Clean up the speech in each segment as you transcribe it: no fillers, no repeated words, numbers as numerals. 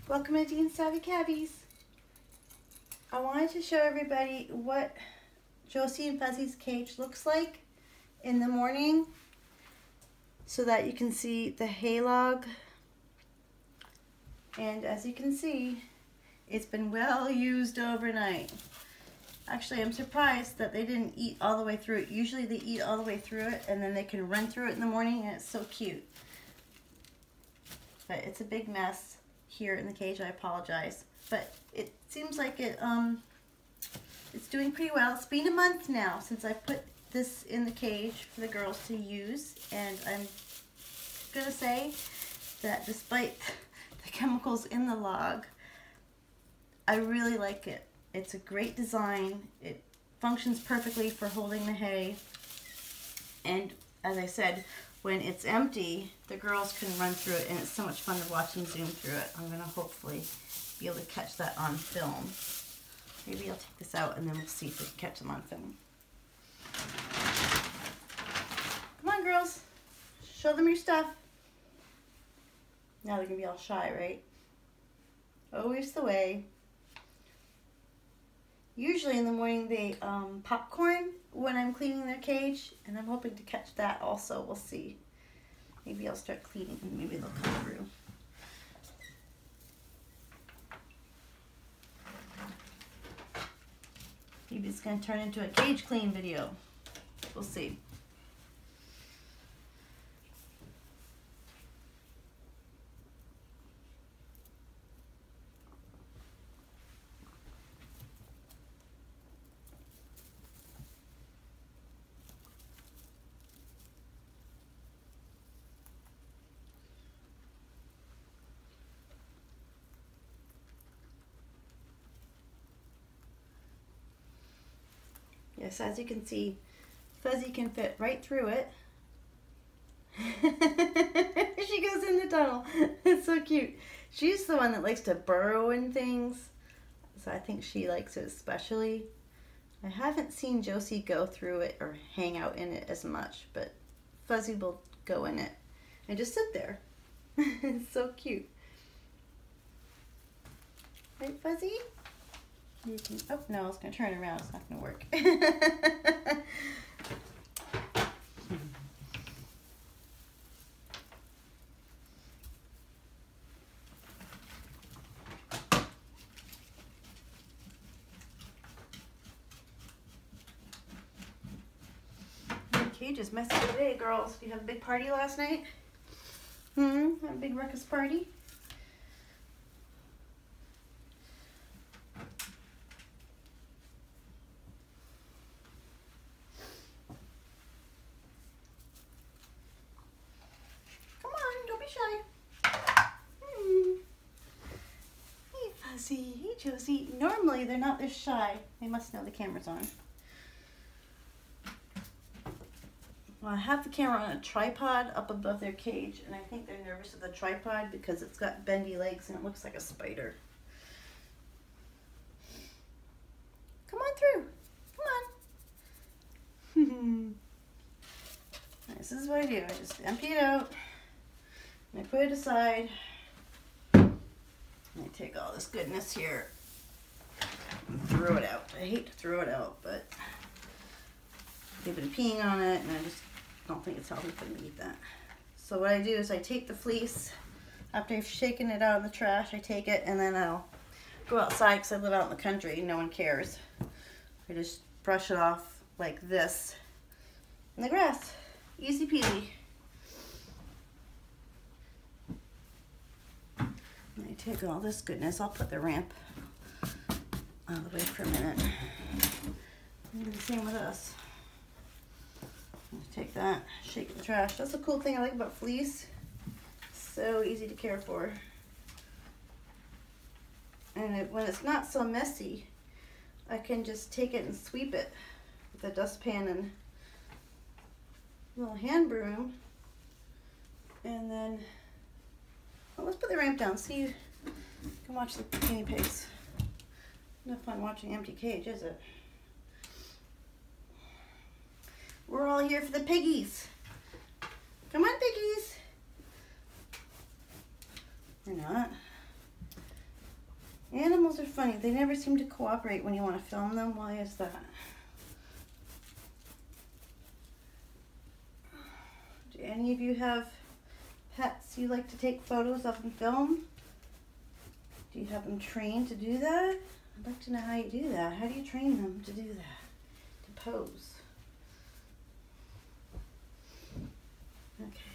Welcome to Dean Savvy Cabbies. I wanted to show everybody what Josie and Fuzzy's cage looks like in the morning so that you can see the hay log. And as you can see, it's been well used overnight. Actually, I'm surprised that they didn't eat all the way through it. Usually they eat all the way through it and then they can run through it in the morning, and it's so cute. But it's a big mess here in the cage. I apologize, but it seems like it's doing pretty well. It's been a month now since I put this in the cage for the girls to use, and I'm gonna say that despite the chemicals in the log, I really like it. It's a great design. It functions perfectly for holding the hay, and as I said, when it's empty, the girls can run through it, and it's so much fun to watch them zoom through it. I'm going to hopefully be able to catch that on film. Maybe I'll take this out and then we'll see if we can catch them on film. Come on, girls. Show them your stuff. Now they're going to be all shy, right? Always the way. Usually in the morning they popcorn when I'm cleaning their cage, and I'm hoping to catch that also. We'll see. Maybe I'll start cleaning and maybe they'll come through. Maybe it's going to turn into a cage clean video. We'll see. Yes, as you can see, Fuzzy can fit right through it. She goes in the tunnel. It's so cute. She's the one that likes to burrow in things, so I think she likes it especially. I haven't seen Josie go through it or hang out in it as much, but Fuzzy will go in it and just sit there. It's so cute. Right, Fuzzy? You can, oh no, I was going to turn around. It's not going to work. The cage is messy today, girls. You have a big party last night? Had a big ruckus party? Hey Fuzzy, hey Josie. Normally they're not this shy. They must know the camera's on. Well, I have the camera on a tripod up above their cage, and I think they're nervous of the tripod because it's got bendy legs and it looks like a spider. Come on through. Come on. This is what I do. I just empty it out. And I put it aside, and I take all this goodness here and throw it out. I hate to throw it out, but they've been peeing on it, and I just don't think it's healthy for them to eat that. So what I do is I take the fleece, after I've shaken it out of the trash, I take it, and then I'll go outside because I live out in the country, no one cares. I just brush it off like this in the grass. Easy peasy. I take all this goodness. I'll put the ramp out of the way for a minute. And do the same with us. Take that, shake the trash. That's the cool thing I like about fleece. So easy to care for. And when it's not so messy, I can just take it and sweep it with a dustpan and a little hand broom. And then well, let's put the ramp down. See, you can watch the guinea pigs. No fun watching an empty cage, is it? We're all here for the piggies. Come on, piggies. We're not. Animals are funny. They never seem to cooperate when you want to film them. Why is that? Do any of you have pets you like to take photos of and film? Do you have them trained to do that? I'd like to know how you do that. How do you train them to do that? To pose? Okay.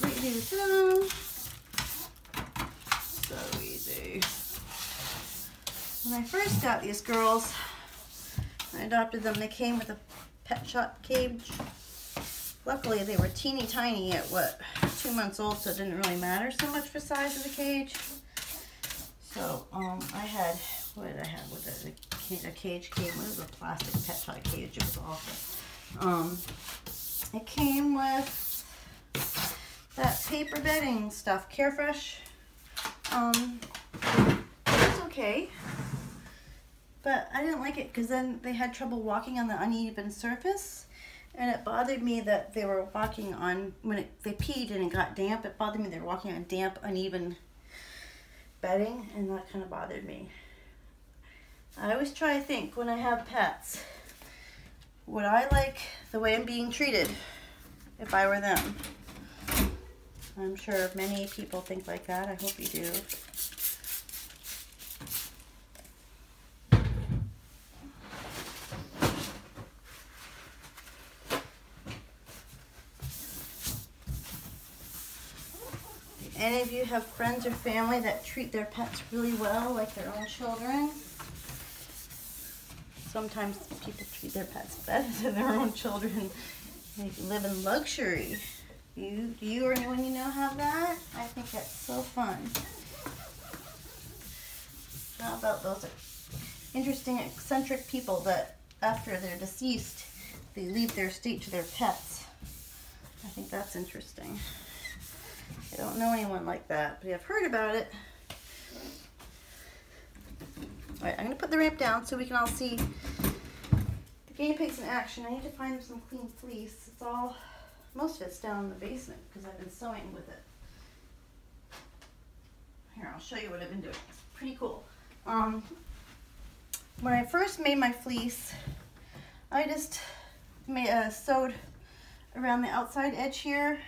Right here down. So easy. When I first got these girls, I adopted them. They came with a pet shop cage. Luckily, they were teeny tiny at 2 months old, so it didn't really matter so much for size of the cage. So I had, what did I have with it? A cage came with a plastic pet shop cage. It was awful. It came with that paper bedding stuff, Carefresh. It was okay, but I didn't like it because then they had trouble walking on the uneven surface, and it bothered me that they were walking on, when they peed and it got damp, it bothered me they were walking on damp, uneven bedding, and that kind of bothered me. I always try to think when I have pets, would I like the way I'm being treated if I were them? I'm sure many people think like that. I hope you do. Do any of you have friends or family that treat their pets really well, like their own children? Sometimes people treat their pets better than their own children. They live in luxury. Do you or anyone you know have that? I think that's so fun. How about those interesting, eccentric people that after they're deceased, they leave their estate to their pets? I think that's interesting. I don't know anyone like that, but I've heard about it. All right, I'm going to put the ramp down so we can all see the guinea pigs in action. I need to find them some clean fleece. It's all... Most of it's down in the basement because I've been sewing with it. Here, I'll show you what I've been doing. It's pretty cool. When I first made my fleece, I just sewed around the outside edge here.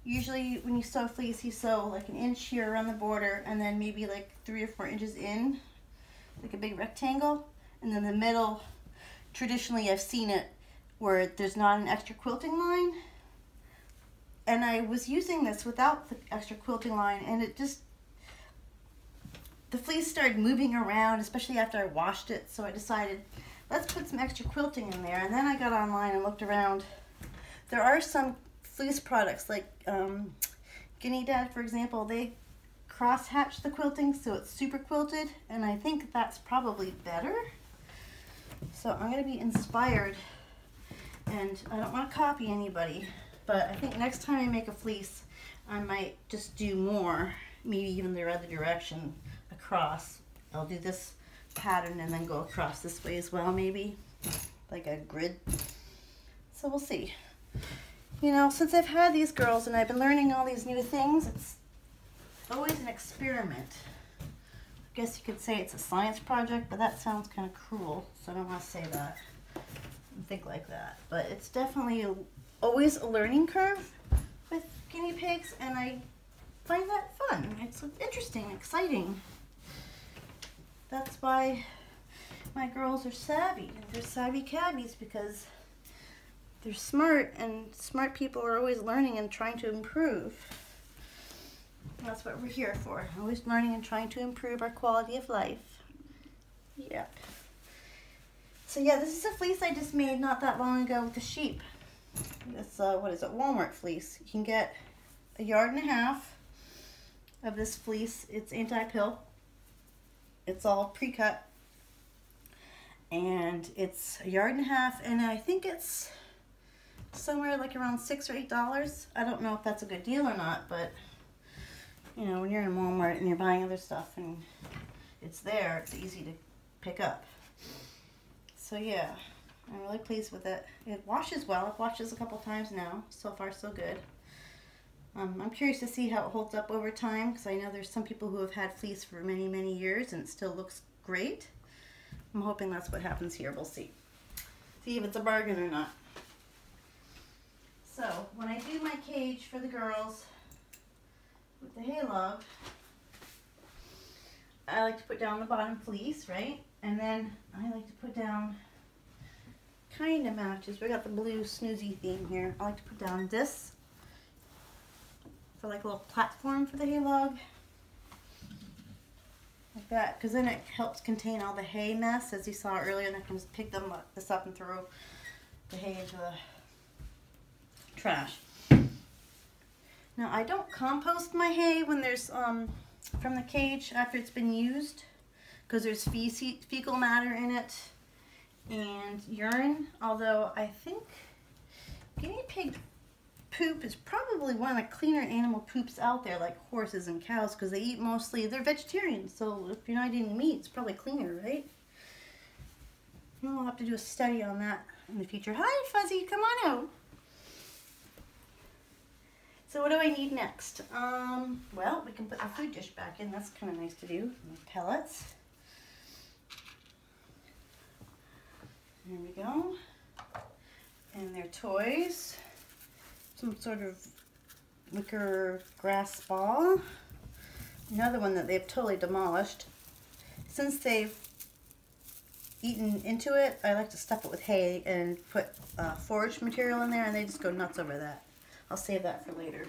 Usually when you sew fleece, you sew like an inch here around the border and then maybe like 3 or 4 inches in, like a big rectangle. And then the middle, traditionally I've seen it where there's not an extra quilting line, and I was using this without the extra quilting line, and it just, the fleece started moving around, especially after I washed it, so I decided let's put some extra quilting in there. And then I got online and looked around. There are some fleece products like Guinea Dad, for example, they cross hatch the quilting so it's super quilted, and I think that's probably better. So I'm going to be inspired. And I don't want to copy anybody, but I think next time I make a fleece, I might just do more, maybe even the other direction across. I'll do this pattern and then go across this way as well, maybe, like a grid. So we'll see. You know, since I've had these girls and I've been learning all these new things, it's always an experiment. I guess you could say it's a science project, but that sounds kind of cruel, so I don't want to say that. Think like that, but it's definitely always a learning curve with guinea pigs, and I find that fun. It's interesting, exciting. That's why my girls are savvy, and they're savvy cabbies, because they're smart, and smart people are always learning and trying to improve. That's what we're here for, always learning and trying to improve our quality of life. Yep. So yeah, this is a fleece I just made not that long ago with the sheep. It's, what is it, Walmart fleece. You can get 1.5 yards of this fleece. It's anti-pill. It's all pre-cut. And it's 1.5 yards, and I think it's somewhere like around $6 or $8. I don't know if that's a good deal or not, but you know, when you're in Walmart and you're buying other stuff and it's there, it's easy to pick up. So yeah, I'm really pleased with it. It washes well. I've washed this a couple times now. So far, so good. I'm curious to see how it holds up over time because I know there's some people who have had fleece for many, many years and it still looks great. I'm hoping that's what happens here. We'll see. See if it's a bargain or not. So when I do my cage for the girls with the hay log, I like to put down the bottom fleece, right? And then I like to put down, kind of matches. We got the blue snoozy theme here. I like to put down this for like a little platform for the hay log. Like that, because then it helps contain all the hay mess, as you saw earlier, and I can just pick this up and throw the hay into the trash. Now I don't compost my hay when there's from the cage after it's been used, because there's fecal matter in it and urine, although I think guinea pig poop is probably one of the cleaner animal poops out there, like horses and cows, because they eat mostly, they're vegetarians, so if you're not eating meat, it's probably cleaner, right? We'll have to do a study on that in the future. Hi, Fuzzy, come on out. So what do I need next? Well, we can put the food dish back in. That's kind of nice to do. And pellets. There we go. And their toys. Some sort of wicker grass ball. Another one that they've totally demolished. Since they've eaten into it, I like to stuff it with hay and put forage material in there, and they just go nuts over that. I'll save that for later,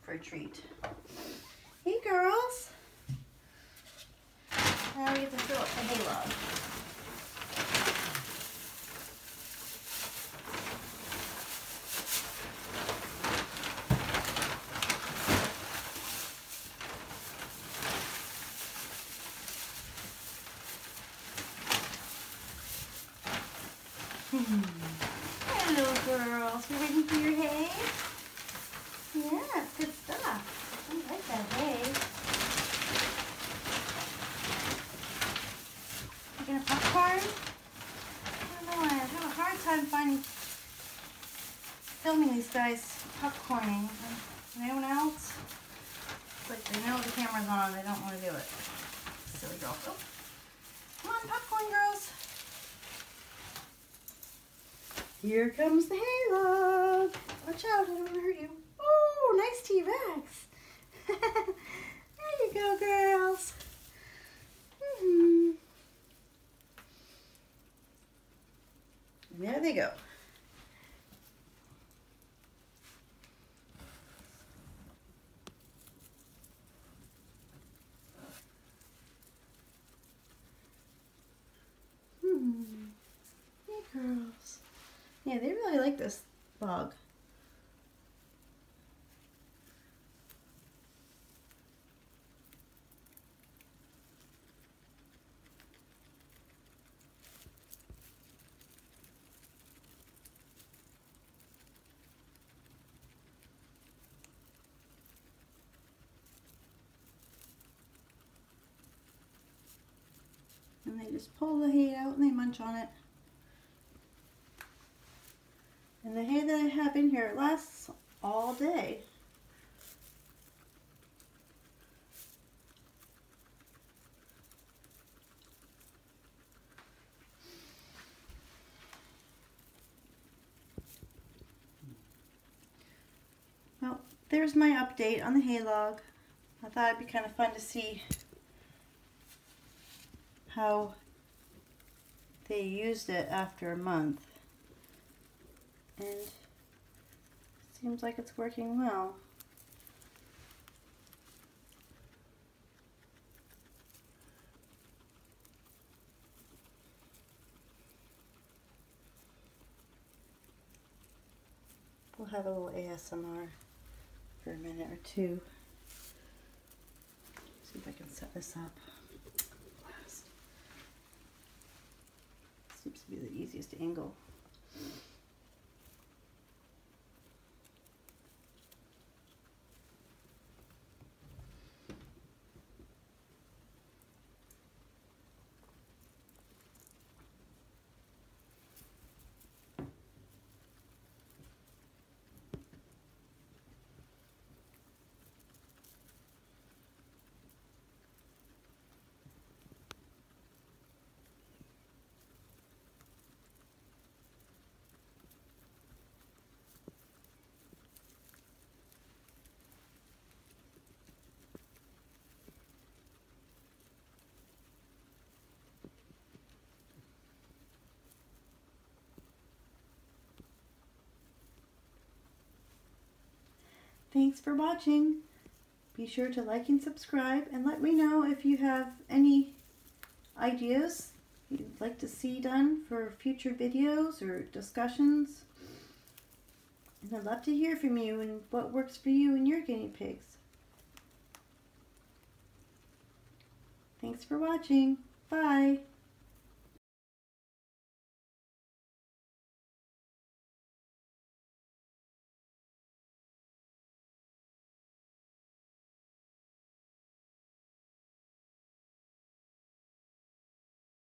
for a treat. Hey girls! Now we get to fill up the hay log. Hello girls, you ready for your hay? Yeah, it's good stuff. I like that hay. You gonna popcorn? I don't know, I have a hard time filming these guys popcorning. Anyone else? It's like they know the camera's on, they don't want to do it. Silly girl. Oh. Come on, popcorn girls. Here comes the hay log. Watch out, I don't want to hurt you. Oh, nice T-Rex. There you go, girls. There they go. Hey, girls. Yeah, they really like this log. And they just pull the hay out and they munch on it. And the hay that I have in here lasts all day. Well, there's my update on the hay log. I thought it'd be kind of fun to see how they used it after a month. And it seems like it's working well. We'll have a little ASMR for a minute or two. See if I can set this up. Last. Seems to be the easiest angle. thanks for watching. Be sure to like and subscribe, and let me know if you have any ideas you'd like to see done for future videos or discussions. And I'd love to hear from you and what works for you and your guinea pigs. Thanks for watching. Bye.